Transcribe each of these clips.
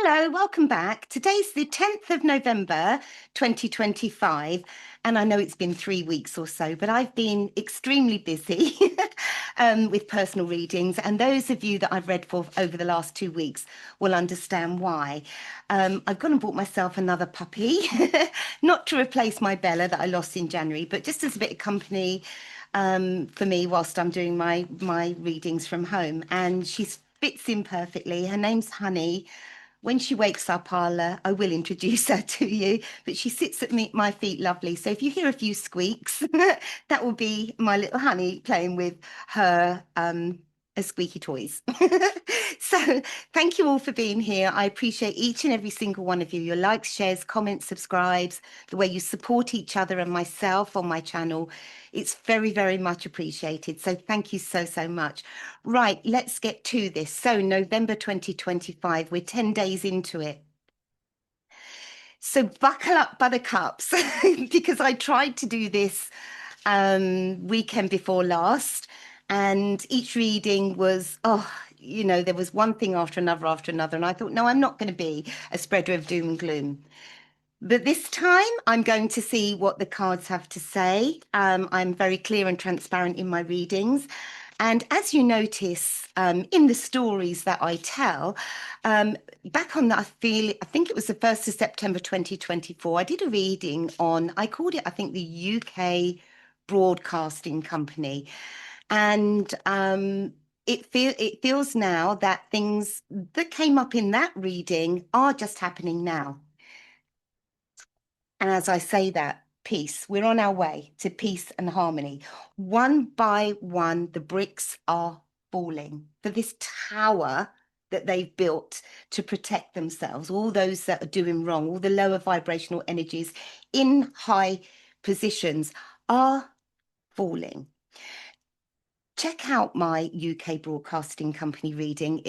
Hello, welcome back. Today's the 10th of November, 2025, and I know it's been 3 weeks or so, but I've been extremely busy with personal readings, and those of you that I've read for over the last 2 weeks will understand why. I've gone and bought myself another puppy, not to replace my Bella that I lost in January, but just as a bit of company for me whilst I'm doing my readings from home, and she fits in perfectly. Her name's Honey. When she wakes up, I will introduce her to you, but she sits at my feet lovely. So if you hear a few squeaks, that will be my little Honey playing with her squeaky toys. So thank you all for being here. I appreciate each and every single one of you, your likes, shares, comments, subscribes, the way you support each other and myself on my channel. It's very, very much appreciated. So thank you so, so much. Right, let's get to this. So November 2025, we're 10 days into it. So buckle up, buttercups, because I tried to do this weekend before last, and each reading was, there was one thing after another. And I thought, no, I'm not going to be a spreader of doom and gloom. But this time I'm going to see what the cards have to say. I'm very clear and transparent in my readings. And as you notice in the stories that I tell, back on I think it was the 1st of September 2024, I did a reading on, I called it, I think, the UK Broadcasting Company. And it feels now that things that came up in that reading are just happening now. And as I say that, peace, we're on our way to peace and harmony. One by one, the bricks are falling for this tower that they've built to protect themselves, all those that are doing wrong, all the lower vibrational energies in high positions are falling. Check out my UK Broadcasting Company reading.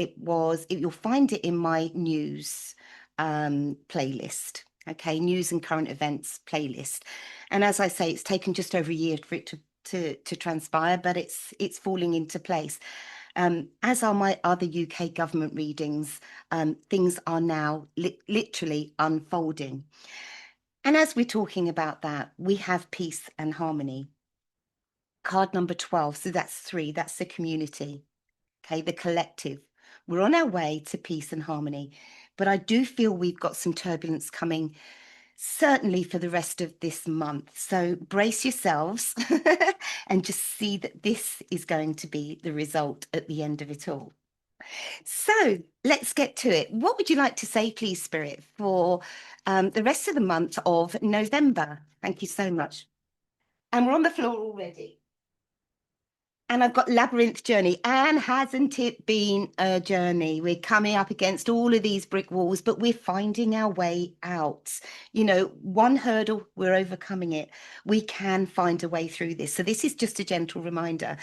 You'll find it in my news playlist. Okay, news and current events playlist. And as I say, it's taken just over a year for it to transpire, but it's falling into place. As are my other UK government readings, things are now literally unfolding. And as we're talking about that, we have peace and harmony. Card number 12, so that's 3, that's the community, okay, the collective. We're on our way to peace and harmony, but I do feel we've got some turbulence coming, certainly for the rest of this month. So brace yourselves and just see that this is going to be the result at the end of it all. So let's get to it. What would you like to say, please, Spirit, for the rest of the month of November? Thank you so much. And we're on the floor already. And I've got Labyrinth Journey. And hasn't it been a journey? We're coming up against all of these brick walls, but we're finding our way out. You know, one hurdle, we're overcoming it. We can find a way through this. So this is just a gentle reminder.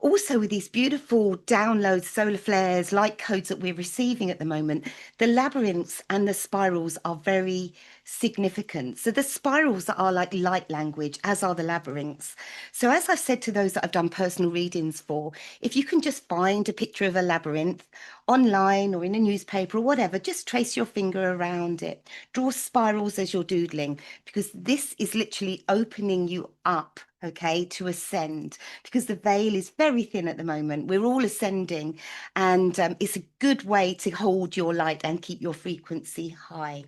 Also, with these beautiful downloads, solar flares, light codes that we're receiving at the moment, the labyrinths and the spirals are very significant. So the spirals are like light language, as are the labyrinths. So as I've said to those that I've done personal readings for, if you can just find a picture of a labyrinth online or in a newspaper or whatever, just trace your finger around it. Draw spirals as you're doodling, because this is literally opening you up, okay, to ascend, because the veil is very thin at the moment. We're all ascending, and it's a good way to hold your light and keep your frequency high.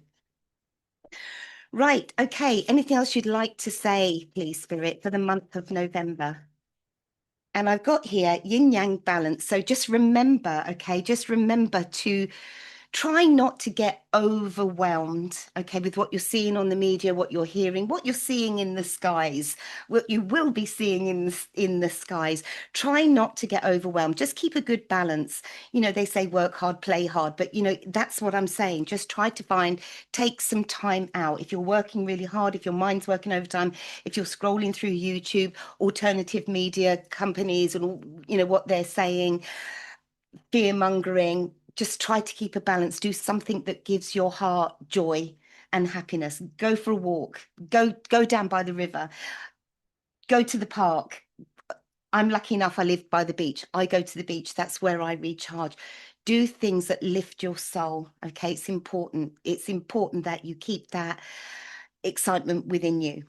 Right, okay. Anything else you'd like to say, please, Spirit, for the month of November? And I've got here yin yang balance. So just remember, okay, just remember to try not to get overwhelmed, okay, with what you're seeing on the media, what you're hearing, what you're seeing in the skies, what you will be seeing in the skies. Try not to get overwhelmed. Just keep a good balance. You know, they say work hard, play hard, but, you know, that's what I'm saying. Just try to take some time out. If you're working really hard, if your mind's working overtime, if you're scrolling through YouTube, alternative media companies and, you know, what they're saying, fear-mongering, just try to keep a balance. Do something that gives your heart joy and happiness. Go for a walk. Go down by the river. Go to the park. I'm lucky enough, I live by the beach. I go to the beach. That's where I recharge. Do things that lift your soul. Okay, it's important. It's important that you keep that excitement within you,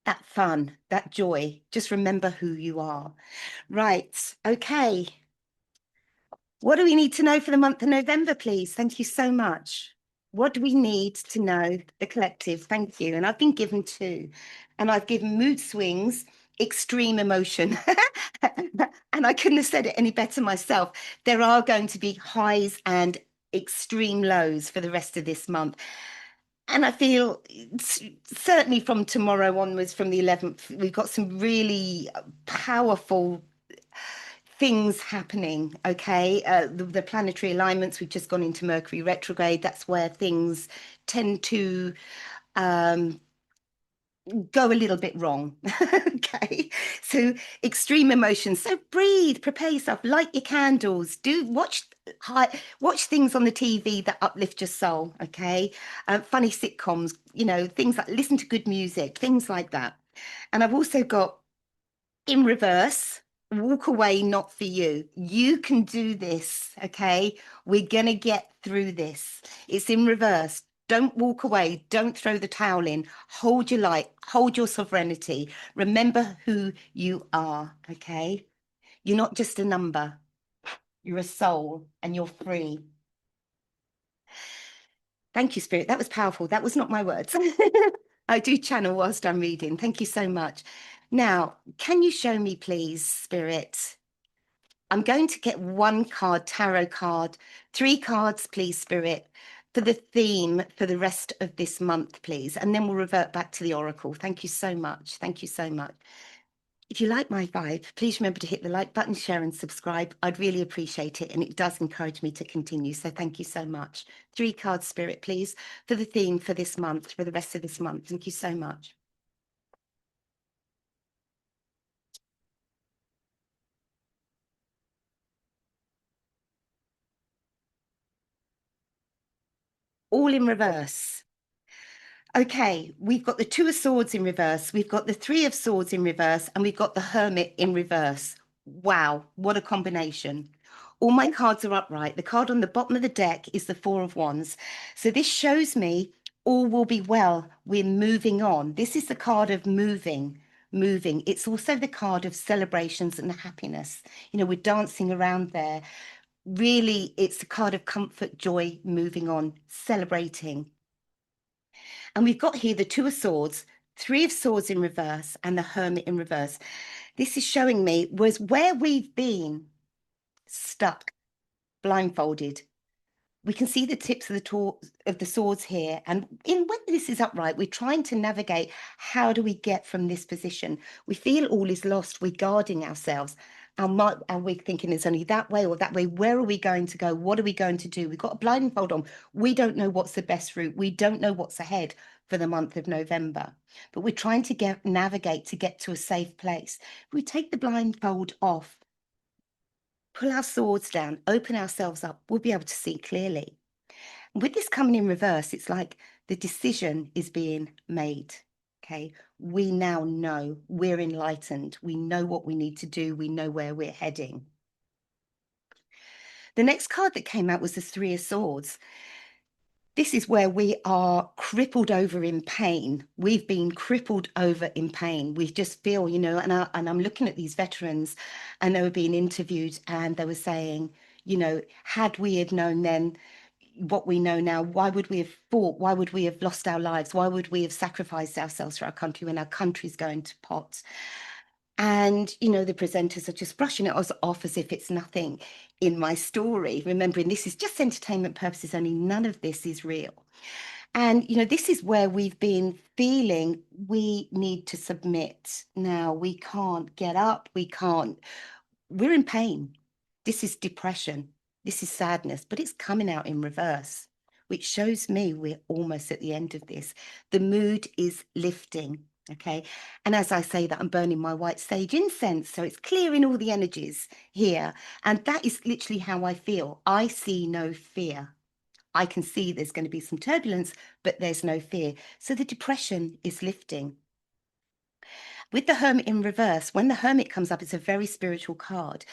that fun, that joy. Just remember who you are. Right. Okay. What do we need to know for the month of November, please? Thank you so much. What do we need to know, the collective? Thank you. And I've been given two, and I've given mood swings, extreme emotion. And I couldn't have said it any better myself. There are going to be highs and extreme lows for the rest of this month. And I feel certainly from tomorrow onwards, from the 11th, we've got some really powerful things happening. Okay, the planetary alignments, we've just gone into Mercury retrograde. That's where things tend to um, go a little bit wrong. Okay, so extreme emotions. So breathe, prepare yourself, light your candles, do watch things on the TV that uplift your soul. Okay, funny sitcoms, things like listen to good music, things like that. And I've also got in reverse, walk away, not for you. You can do this, okay? We're going to get through this. It's in reverse. Don't walk away. Don't throw the towel in. Hold your light. Hold your sovereignty. Remember who you are, okay? You're not just a number. You're a soul and you're free. Thank you, Spirit. That was powerful. That was not my words. I do channel whilst I'm reading. Thank you so much. Now, can you show me, please, Spirit? I'm going to get one card, tarot card, three cards, please, Spirit, for the theme for the rest of this month, please. And then we'll revert back to the Oracle. Thank you so much. Thank you so much. If you like my vibe, please remember to hit the like button, share and subscribe. I'd really appreciate it. And it does encourage me to continue. So thank you so much. Three cards, Spirit, please, for the theme for this month, for the rest of this month. Thank you so much. All in reverse. Okay, we've got the Two of Swords in reverse, we've got the Three of Swords in reverse, and we've got the Hermit in reverse. Wow, what a combination. All my cards are upright. The card on the bottom of the deck is the Four of Wands. So this shows me all will be well. We're moving on. This is the card of moving, moving. It's also the card of celebrations and happiness. We're dancing around there. Really, it's the card of comfort, joy, moving on, celebrating. And we've got here the Two of Swords, Three of Swords in reverse, and the Hermit in reverse. This is showing me was where we've been stuck, blindfolded. We can see the tips of the swords here. And when this is upright, we're trying to navigate how do we get from this position? We feel all is lost. We're guarding ourselves. And we're thinking it's only that way or that way. Where are we going to go? What are we going to do? We've got a blindfold on. We don't know what's the best route. We don't know what's ahead for the month of November. But we're trying to navigate to get to a safe place. If we take the blindfold off, pull our swords down, open ourselves up, we'll be able to see clearly. With this coming in reverse, it's like the decision is being made. Okay, we now know, we're enlightened, we know what we need to do, we know where we're heading. The next card that came out was the Three of Swords. This is where we are crippled over in pain. We've been crippled over in pain. We just feel, and I'm looking at these veterans and they were being interviewed and they were saying, had we had known then what we know now, why would we have fought? Why would we have lost our lives? Why would we have sacrificed ourselves for our country when our country's going to pot? And, the presenters are just brushing it off as if it's nothing in my story, remembering this is just entertainment purposes only, none of this is real. And, this is where we've been feeling we need to submit. Now, we can't get up, we're in pain. This is depression, this is sadness, but it's coming out in reverse, which shows me we're almost at the end of this. The mood is lifting. Okay. And as I say that, I'm burning my white sage incense. So it's clearing all the energies here. And that is literally how I feel. I see no fear. I can see there's going to be some turbulence, but there's no fear. So the depression is lifting. With the Hermit in reverse, when the Hermit comes up, it's a very spiritual card.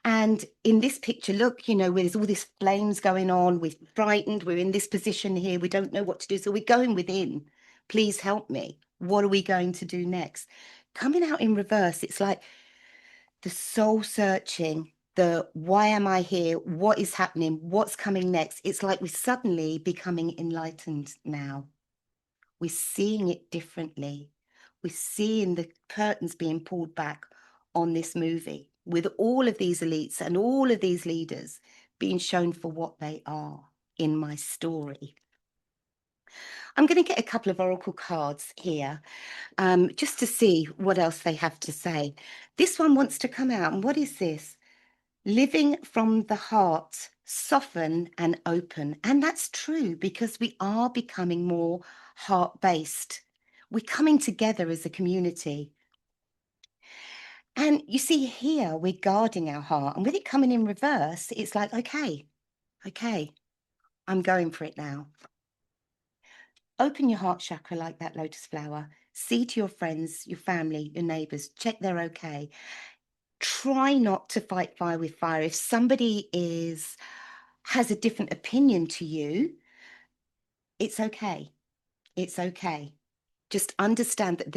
And in this picture, look, you know, there's all these flames going on. We're frightened. We're in this position here. We don't know what to do. So we're going within. Please help me. What are we going to do next? Coming out in reverse, it's like the soul searching, the why am I here? What is happening? What's coming next? It's like we're suddenly becoming enlightened now. We're seeing it differently. We're seeing the curtains being pulled back on this movie with all of these elites and all of these leaders being shown for what they are in my story. I'm going to get a couple of oracle cards here just to see what else they have to say. This one wants to come out. And what is this? Living from the heart, soften and open. And that's true because we are becoming more heart-based. We're coming together as a community. And you see here, we're guarding our heart. And with it coming in reverse, it's like, okay, I'm going for it now. Open your heart chakra like that lotus flower. See to your friends, your family, your neighbors, check they're okay. Try not to fight fire with fire. If somebody has a different opinion to you, it's okay. It's okay. Just understand that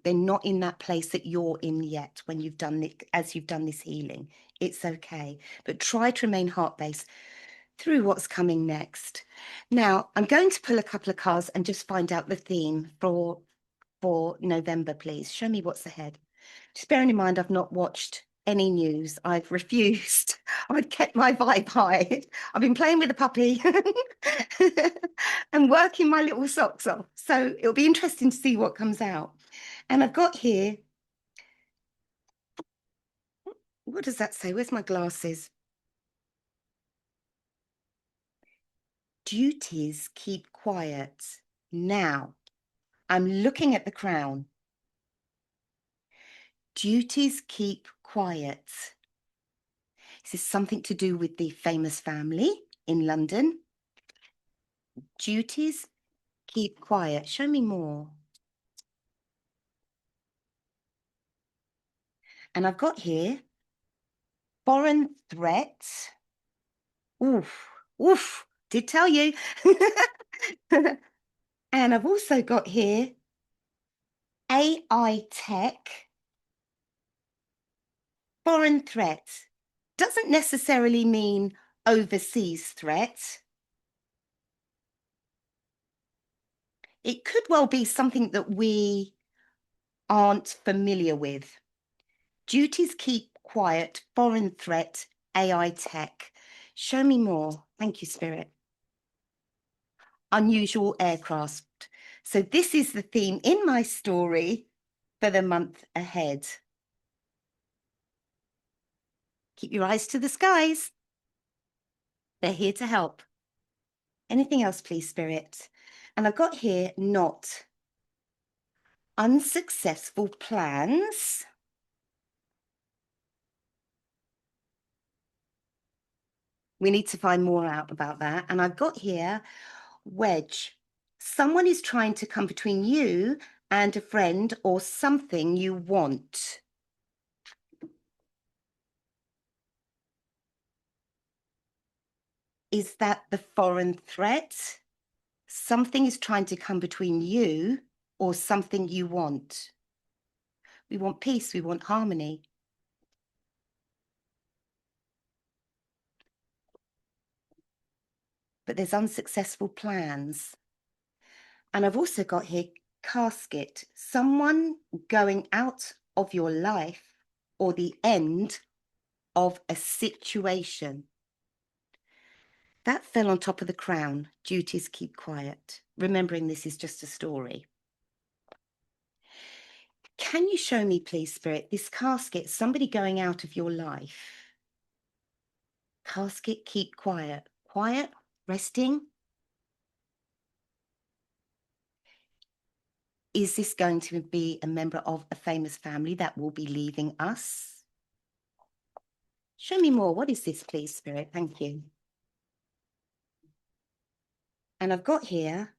they're not in that place that you're in yet when you've done it, as you've done this healing. It's okay. But try to remain heart-based through what's coming next. Now, I'm going to pull a couple of cards and just find out the theme for November, please. Show me what's ahead. Just bearing in mind, I've not watched any news. I've refused. I've kept my vibe high. I've been playing with the puppy and working my little socks off. So it'll be interesting to see what comes out. And I've got here, what does that say? Where's my glasses? Duties keep quiet. Now, I'm looking at the crown. Duties keep quiet. Is this something to do with the famous family in London? Duties keep quiet. Show me more. And I've got here foreign threats. Oof, oof, did tell you. And I've also got here AI tech, foreign threats. Doesn't necessarily mean overseas threat. It could well be something that we aren't familiar with. Duties keep quiet, foreign threat, AI tech. Show me more. Thank you, Spirit. Unusual aircraft. So this is the theme in my story for the month ahead. Keep your eyes to the skies. They're here to help. Anything else, please, Spirit? And I've got here not. Unsuccessful plans. We need to find more out about that. And I've got here wedge. Someone is trying to come between you and a friend or something you want. Is that the foreign threat? Something is trying to come between you or something you want. We want peace, we want harmony. But there's unsuccessful plans. And I've also got here casket, someone going out of your life or the end of a situation. That fell on top of the crown. Duties keep quiet. Remembering this is just a story. Can you show me, please, Spirit, this casket, somebody going out of your life? Casket, keep quiet. Quiet, resting. Is this going to be a member of a famous family that will be leaving us? Show me more. What is this, please, Spirit? Thank you. And I've got here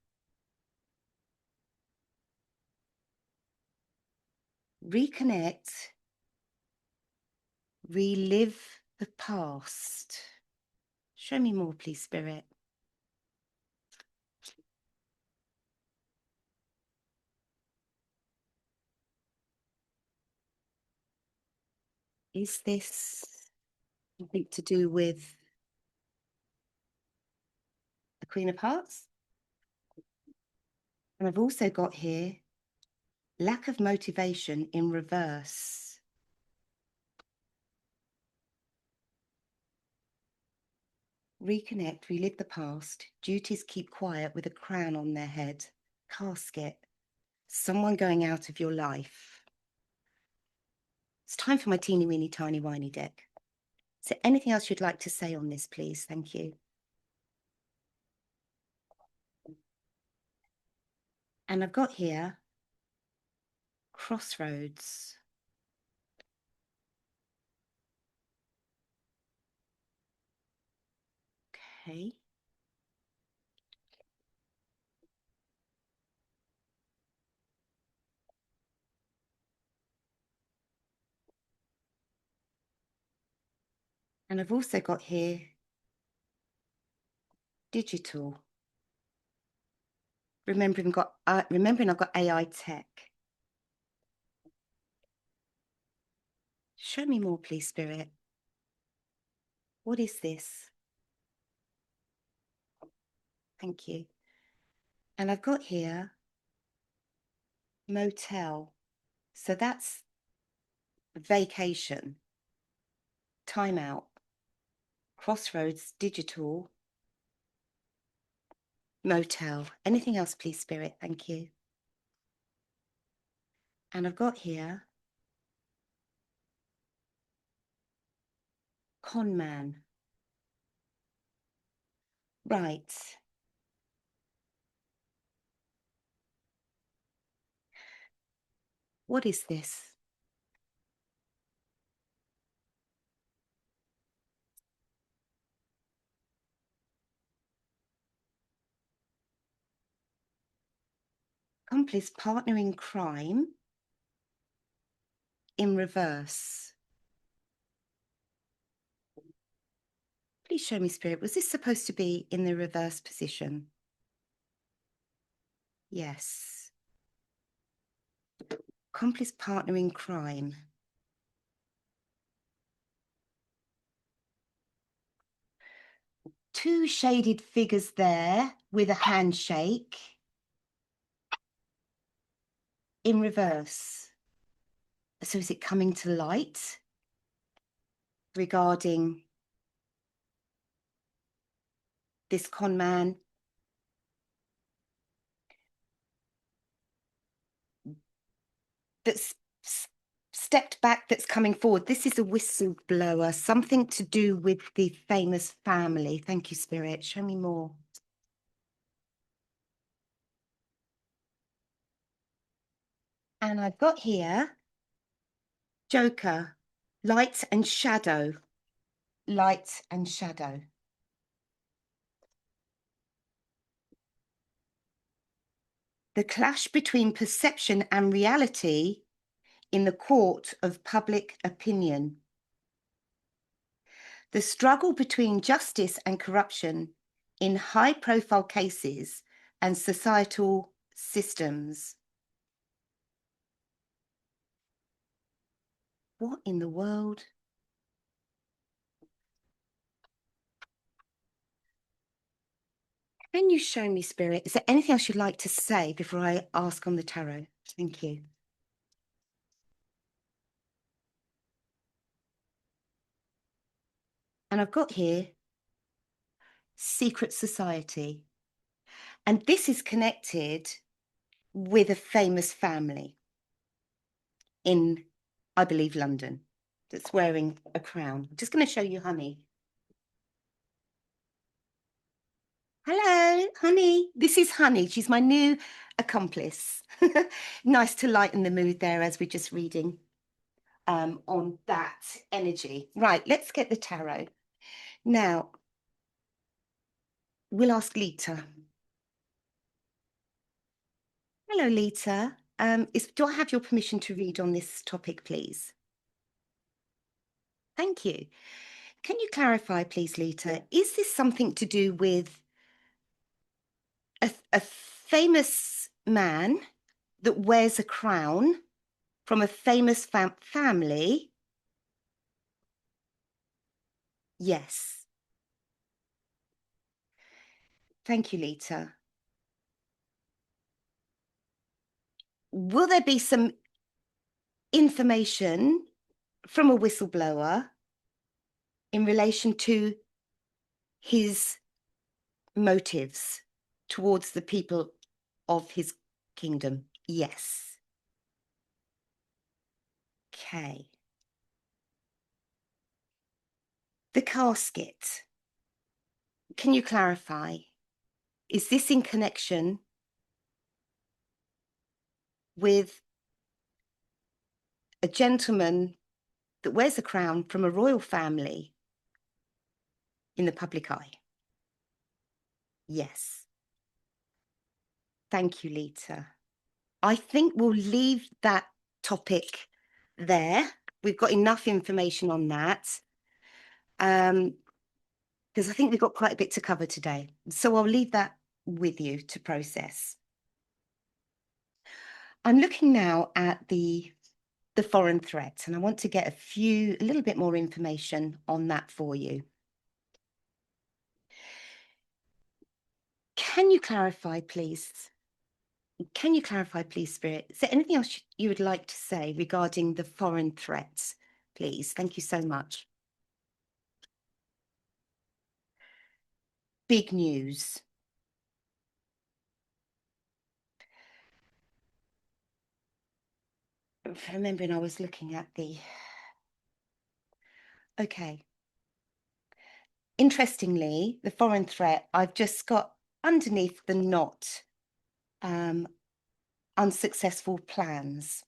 reconnect, relive the past. Show me more, please, Spirit. Is this something to do with the Queen of Hearts? And I've also got here lack of motivation in reverse. Reconnect, relive the past. Duties keep quiet with a crown on their head. Casket. Someone going out of your life. It's time for my teeny weeny tiny whiny deck. Is there anything else you'd like to say on this, please? Thank you. And I've got here crossroads. Okay. And I've also got here digital. Remembering I've got AI tech. Show me more, please, Spirit. What is this? Thank you. And I've got here motel. So that's vacation, timeout, crossroads, digital, motel. Anything else, please, Spirit? Thank you. And I've got here con man. Right. What is this? Accomplice partner in crime in reverse. Please show me, Spirit. Was this supposed to be in the reverse position? Yes. Accomplice partner in crime. Two shaded figures there with a handshake in reverse. So is it coming to light regarding this con man? That's stepped back, that's coming forward. This is a whistleblower, something to do with the famous family. Thank you, Spirit. Show me more. And I've got here Joker, light and shadow. Light and shadow. The clash between perception and reality in the court of public opinion. The struggle between justice and corruption in high-profile cases and societal systems. What in the world? Can you show me, Spirit? Is there anything else you'd like to say before I ask on the tarot? Thank you. And I've got here secret society. And this is connected with a famous family in, I believe, London, that's wearing a crown. I'm just going to show you Honey. Hello, Honey. This is Honey. She's my new accomplice. Nice to lighten the mood there as we're just reading on that energy. Right, let's get the tarot. Now, we'll ask Lita. Hello, Lita. Do I have your permission to read on this topic, please? Thank you. Can you clarify, please, Lita, is this something to do with a famous man that wears a crown from a famous family? Yes. Thank you, Lita. Will there be some information from a whistleblower in relation to his motives towards the people of his kingdom? Yes. Okay. The casket. Can you clarify? Is this in connection with a gentleman that wears a crown from a royal family in the public eye? Yes. Thank you, Lita. I think we'll leave that topic there. We've got enough information on that. Because I think we've got quite a bit to cover today. So I'll leave that with you to process. I'm looking now at the foreign threat, and I want to get a little bit more information on that for you. Can you clarify, please? Can you clarify, please, Spirit? Is there anything else you would like to say regarding the foreign threats, please? Thank you so much. Big news. Remembering I was looking at the... Okay. Interestingly, the foreign threat, I've just got underneath the knot, unsuccessful plans.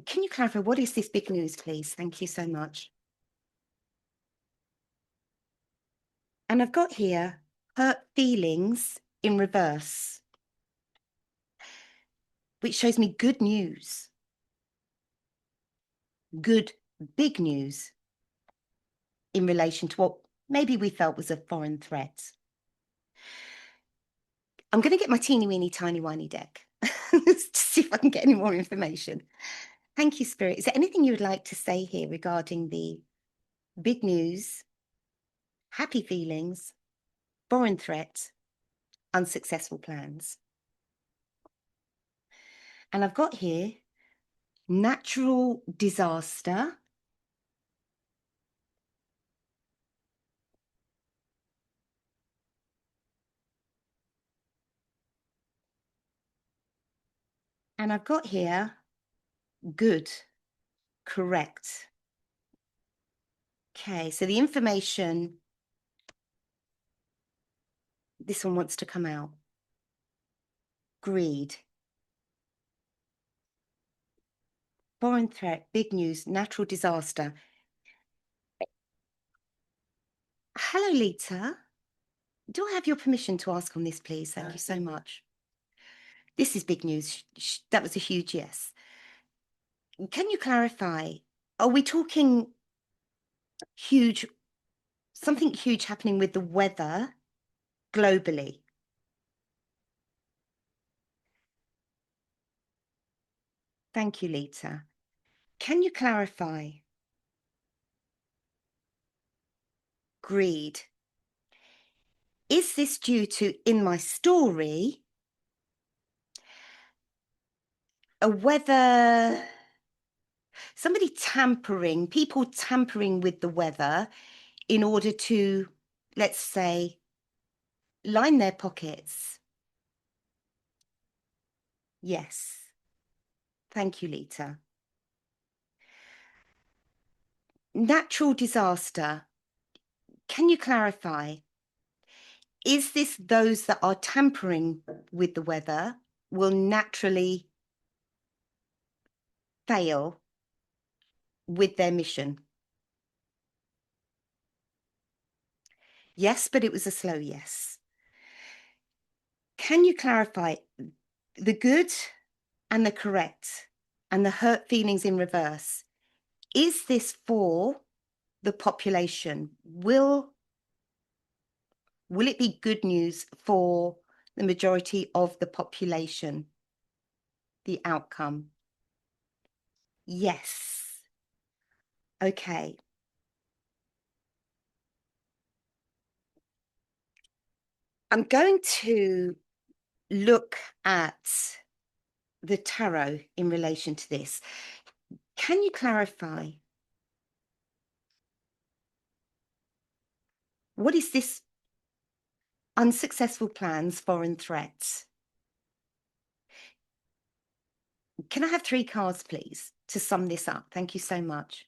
Can you clarify, what is this big news, please? Thank you so much. And I've got here, hurt feelings in reverse, which shows me good news. Good, big news in relation to what maybe we felt was a foreign threat. I'm going to get my teeny weeny tiny whiny deck to see if I can get any more information. Thank you, Spirit. Is there anything you would like to say here regarding the big news, happy feelings, foreign threat, unsuccessful plans? And I've got here natural disaster, and I've got here good, correct. Okay, so the information, this one wants to come out. Greed, foreign threat, big news, natural disaster. Hello, Lita. Do I have your permission to ask on this, please? Thank you so much. This is big news. That was a huge yes. Can you clarify? Are we talking huge, something huge happening with the weather globally? Thank you, Lita. Can you clarify? Greed. Is this due to, in my story, a weather, people tampering with the weather in order to, let's say, line their pockets? Yes. Thank you, Lita. Natural disaster. Can you clarify? Is this those that are tampering with the weather will naturally fail with their mission? Yes, but it was a slow yes. Can you clarify? the good and the correct and the hurt feelings in reverse. Is this for the population? Will it be good news for the majority of the population? The outcome? Yes. Okay. I'm going to look at the tarot in relation to this. Can you clarify? What is this? Unsuccessful plans, foreign threats. Can I have 3 cards, please, to sum this up? Thank you so much.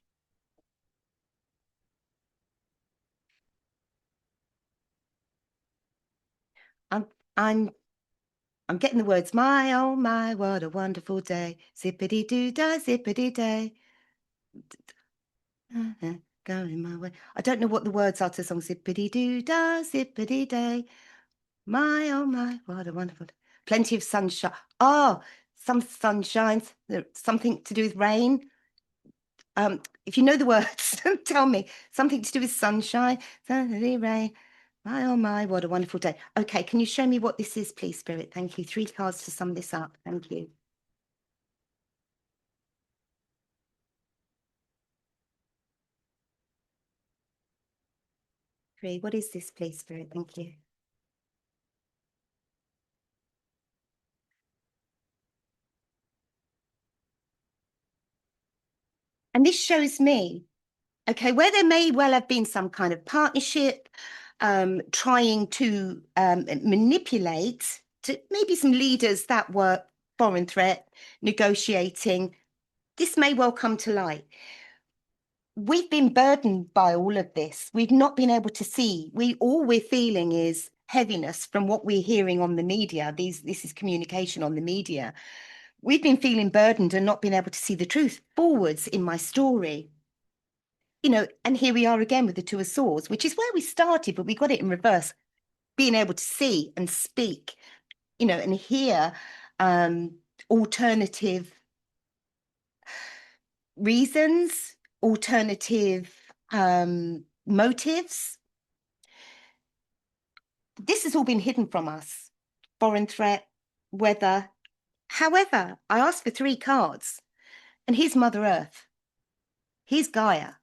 I'm getting the words, my, oh my, what a wonderful day. Zippity-doo-dah, zippity-day. Going my way. I don't know what the words are to the song. Zippity-doo-dah, zippity-day. My, oh my, what a wonderful day. Plenty of sunshine. Oh, some sunshine, something to do with rain. If you know the words, tell me. Something to do with sunshine, suddenly rain. My, oh my, what a wonderful day. Okay, can you show me what this is, please, Spirit? Thank you. 3 cards to sum this up. Thank you. Three. What is this, please, Spirit? Thank you. And this shows me, okay, where there may well have been some kind of partnership, trying to manipulate to maybe some leaders that were foreign threat, negotiating. This may well come to light. We've been burdened by all of this. We've not been able to see. All we're feeling is heaviness from what we're hearing on the media. This is communication on the media. We've been feeling burdened and not been able to see the truth forwards in my story. You know, and here we are again with the Two of Swords, which is where we started, but we got it in reverse. Being able to see and speak, you know, and hear alternative reasons, alternative motives. This has all been hidden from us. Foreign threat, weather. However, I asked for 3 cards, and here's Mother Earth. Here's Gaia.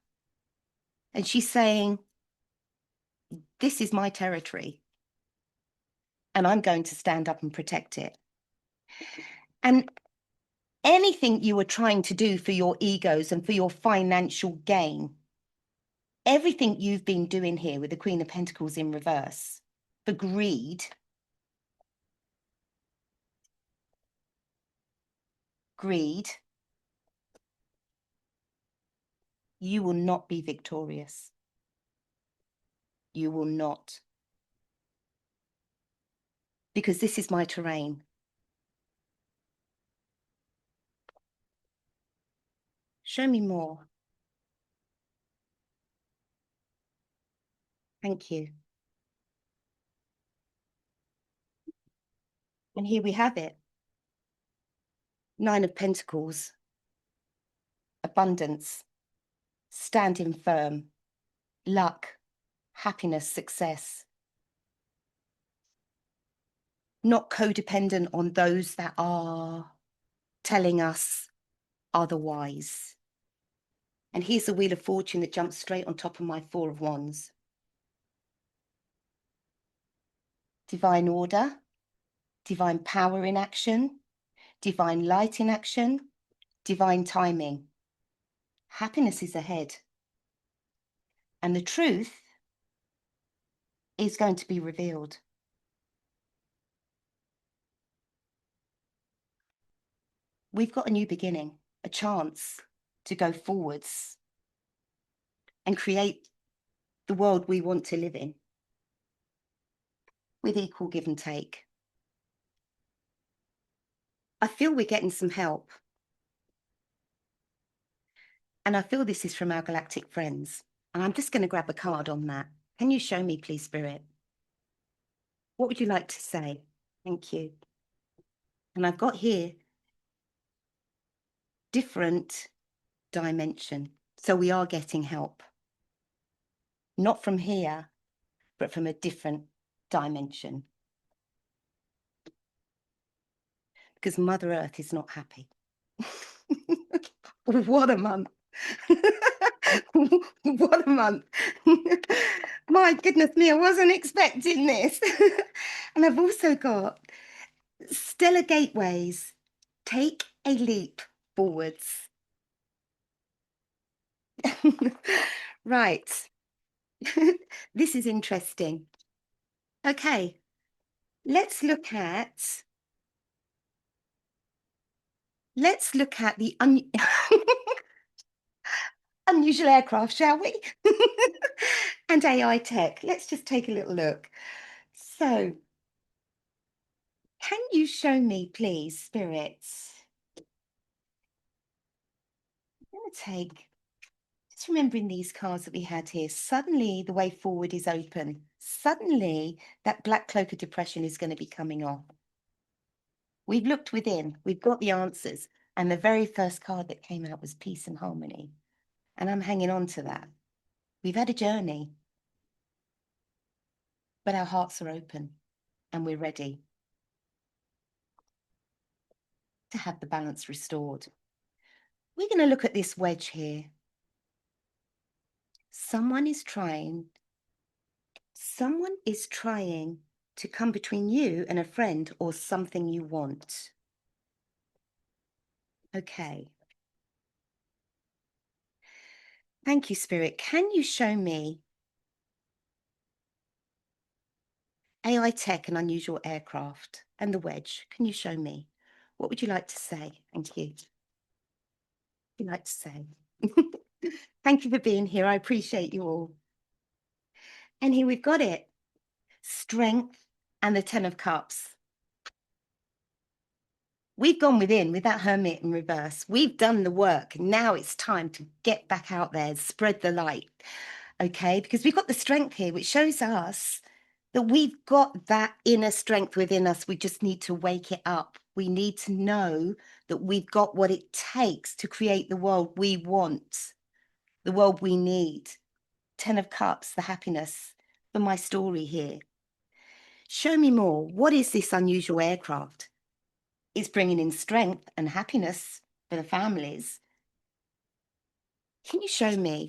And she's saying, this is my territory, and I'm going to stand up and protect it. And anything you are trying to do for your egos and for your financial gain, everything you've been doing here with the Queen of Pentacles in reverse, for greed, you will not be victorious. You will not. Because this is my terrain. Show me more. Thank you. And here we have it. 9 of Pentacles. Abundance. Standing firm. Luck. Happiness. Success. Not codependent on those that are telling us otherwise. And here's the Wheel of Fortune that jumps straight on top of my 4 of Wands. Divine order, divine power in action, divine light in action, divine timing. Happiness is ahead. And the truth is going to be revealed. We've got a new beginning, a chance to go forwards and create the world we want to live in with equal give and take. I feel we're getting some help. And I feel this is from our galactic friends. And I'm just going to grab a card on that. Can you show me, please, Spirit? What would you like to say? Thank you. And I've got here different dimension. So we are getting help. Not from here, but from a different dimension. Because Mother Earth is not happy. What a month. What a month. My goodness me, I wasn't expecting this. And I've also got stellar gateways. Take a leap forwards. Right. This is interesting. Okay, let's look at the unusual aircraft, shall we? And AI tech. Let's just take a little look. So, can you show me, please, spirits? I'm going to take, just remembering these cards that we had here. Suddenly, the way forward is open. Suddenly, that black cloak of depression is going to be coming off. We've looked within. We've got the answers. And the very first card that came out was peace and harmony. And I'm hanging on to that. We've had a journey, but our hearts are open and we're ready to have the balance restored. We're going to look at this wedge here. Someone is trying to come between you and a friend or something you want. Okay. Thank you, Spirit. Can you show me AI tech and unusual aircraft and the wedge? Can you show me? What would you like to say? Thank you. What would you like to say? Thank you for being here. I appreciate you all. And here we've got it. Strength and the 10 of Cups. We've gone within with that Hermit in reverse. We've done the work. Now it's time to get back out there, spread the light. Okay, because we've got the strength here, which shows us that we've got that inner strength within us. We just need to wake it up. We need to know that we've got what it takes to create the world we want, the world we need. 10 of Cups, the happiness for my story here. Show me more. What is this unusual aircraft? It's bringing in strength and happiness for the families. Can you show me?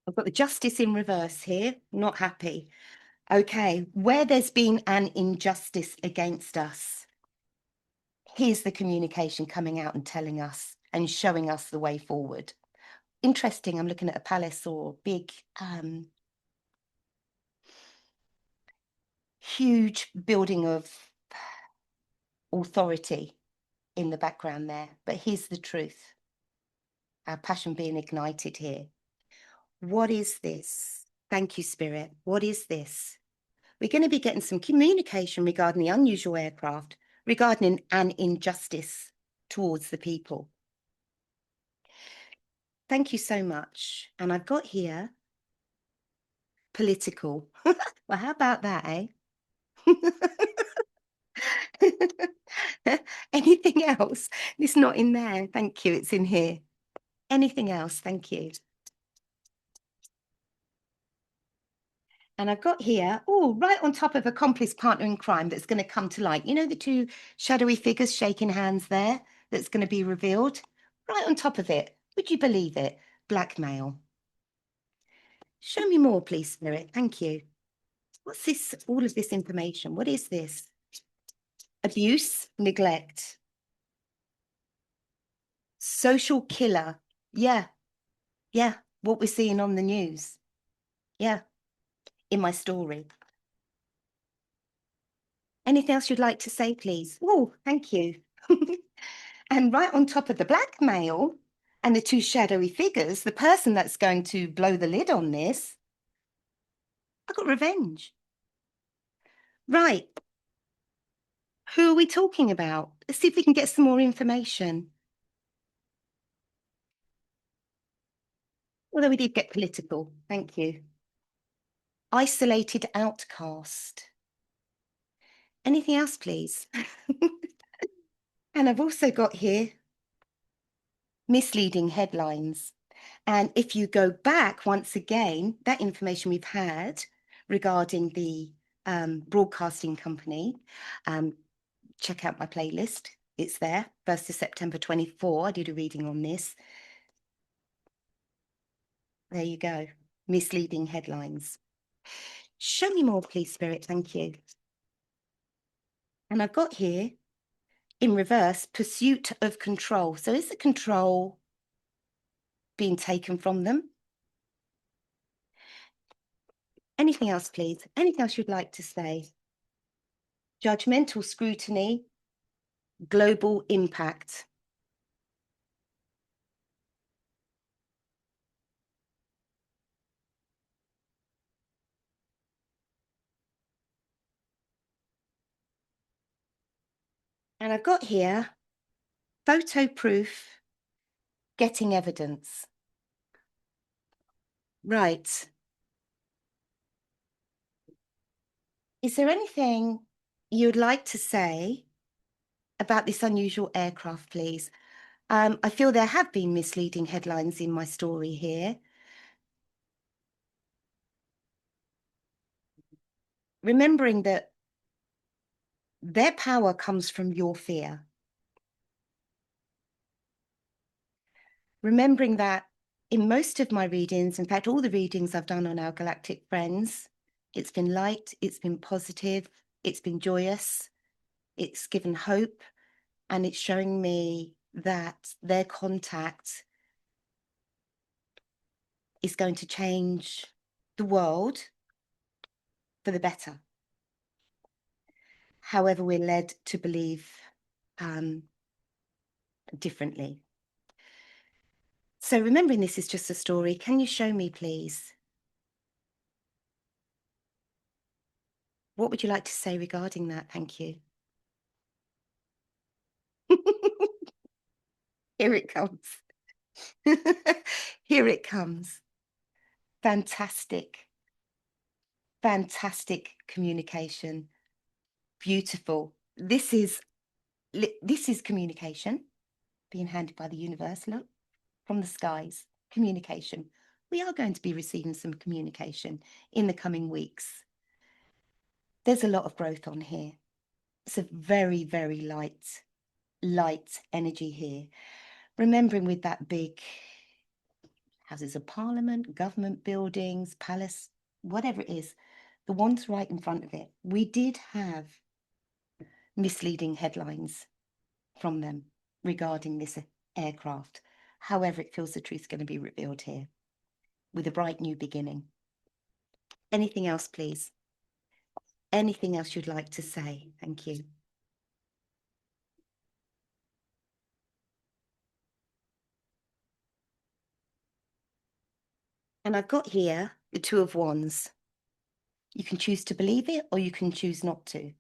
I've got the Justice in reverse here, not happy. Okay, where there's been an injustice against us, here's the communication coming out and telling us and showing us the way forward. Interesting, I'm looking at a palace or big, huge building of authority in the background there. But here's the truth. Our passion being ignited here. What is this? Thank you, Spirit. What is this? We're going to be getting some communication regarding the unusual aircraft, regarding an injustice towards the people. Thank you so much. And I've got here political. Well, how about that, eh? Anything else? It's not in there. Thank you. It's in here. Anything else? Thank you. And I've got here, oh, right on top of accomplice partner in crime that's going to come to light. You know, the two shadowy figures shaking hands there that's going to be revealed? Right on top of it. Would you believe it? Blackmail. Show me more, please, Spirit. Thank you. What's this, all of this information? What is this? Abuse, neglect. Social killer. Yeah. Yeah. What we're seeing on the news. Yeah. In my story. Anything else you'd like to say, please? Oh, thank you. And right on top of the blackmail and the two shadowy figures, the person that's going to blow the lid on this, I got revenge. Right. Who are we talking about? Let's see if we can get some more information. Although we did get political. Thank you. isolated outcast. Anything else, please? And I've also got here misleading headlines. And if you go back once again, that information we've had regarding the broadcasting company, check out my playlist. It's there, 1st of September 24. I did a reading on this. There you go. Misleading headlines. Show me more, please, Spirit. Thank you. And I've got here, in reverse, pursuit of control. So is the control being taken from them? Anything else, please? Anything else you'd like to say? Judgmental scrutiny, global impact. And I've got here, photo proof, getting evidence. Right. Is there anything you'd like to say about this unusual aircraft, please? I feel there have been misleading headlines in my story here. Remembering that their power comes from your fear. Remembering that in most of my readings, in fact, all the readings I've done on our galactic friends, it's been light, it's been positive, it's been joyous, it's given hope, and it's showing me that their contact is going to change the world for the better. However, we're led to believe differently. So remembering this is just a story, can you show me, please? What would you like to say regarding that? Thank you. Here it comes. Here it comes. Fantastic. Fantastic communication. Beautiful. This is communication being handed by the universe. Look, from the skies. Communication. We are going to be receiving some communication in the coming weeks. There's a lot of growth on here. It's a very, very light energy here. Remembering with that big Houses of Parliament, government buildings, palace, whatever it is, the one's right in front of it. We did have misleading headlines from them regarding this aircraft. However, it feels the truth's going to be revealed here with a bright new beginning. Anything else, please? Anything else you'd like to say? Thank you. And I've got here the Two of Wands. You can choose to believe it or you can choose not to,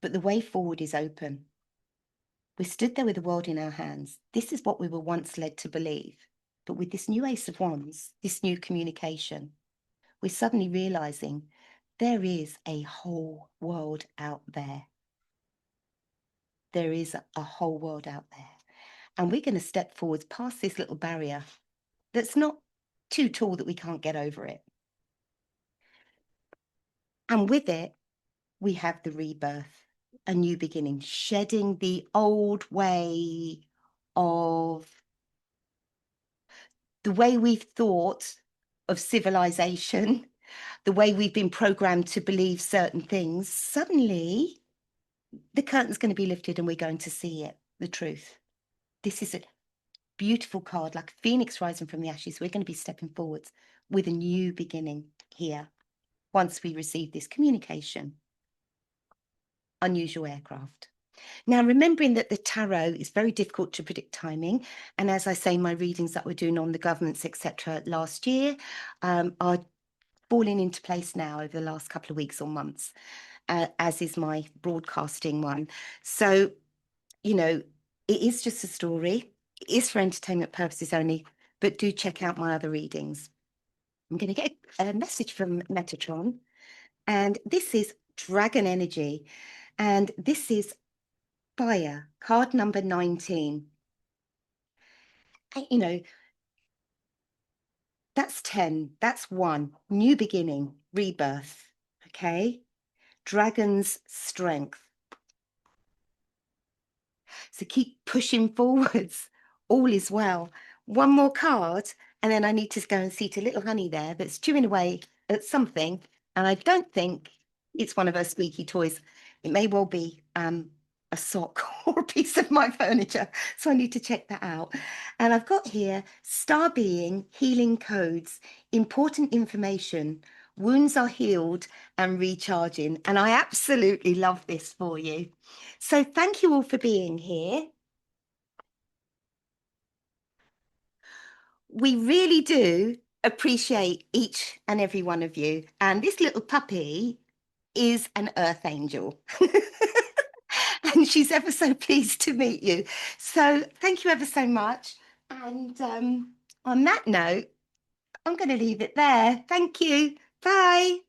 but the way forward is open. We stood there with the world in our hands. This is what we were once led to believe. But with this new Ace of Wands, this new communication, we're suddenly realizing there is a whole world out there. There is a whole world out there. And we're going to step forwards past this little barrier that's not too tall that we can't get over it. And with it, we have the rebirth, a new beginning, shedding the old way of the way we've thought of civilization, the way we've been programmed to believe certain things. Suddenly, the curtain's going to be lifted and we're going to see it, the truth. This is a beautiful card, like a phoenix rising from the ashes. We're going to be stepping forwards with a new beginning here once we receive this communication. Unusual aircraft. Now, remembering that the tarot is very difficult to predict timing, and as I say, my readings that we're doing on the governments, etc., last year are falling into place now over the last couple of weeks or months, as is my broadcasting one. So, you know, it is just a story. It is for entertainment purposes only, but do check out my other readings. I'm going to get a message from Metatron, and this is Dragon Energy, and this is Fire, card number 19. And, you know, that's 10, that's 1, new beginning, rebirth, okay? Dragon's strength. So keep pushing forwards. All is well. One more card, and then I need to go and see to little honey there that's chewing away at something. And I don't think it's one of her squeaky toys. It may well be a sock or a piece of my furniture. So I need to check that out. And I've got here Star Being, Healing Codes, Important Information, Wounds are healed and recharging. And I absolutely love this for you. So thank you all for being here. We really do appreciate each and every one of you. And this little puppy is an earth angel. And she's ever so pleased to meet you. So thank you ever so much. And on that note, I'm going to leave it there. Thank you. Bye.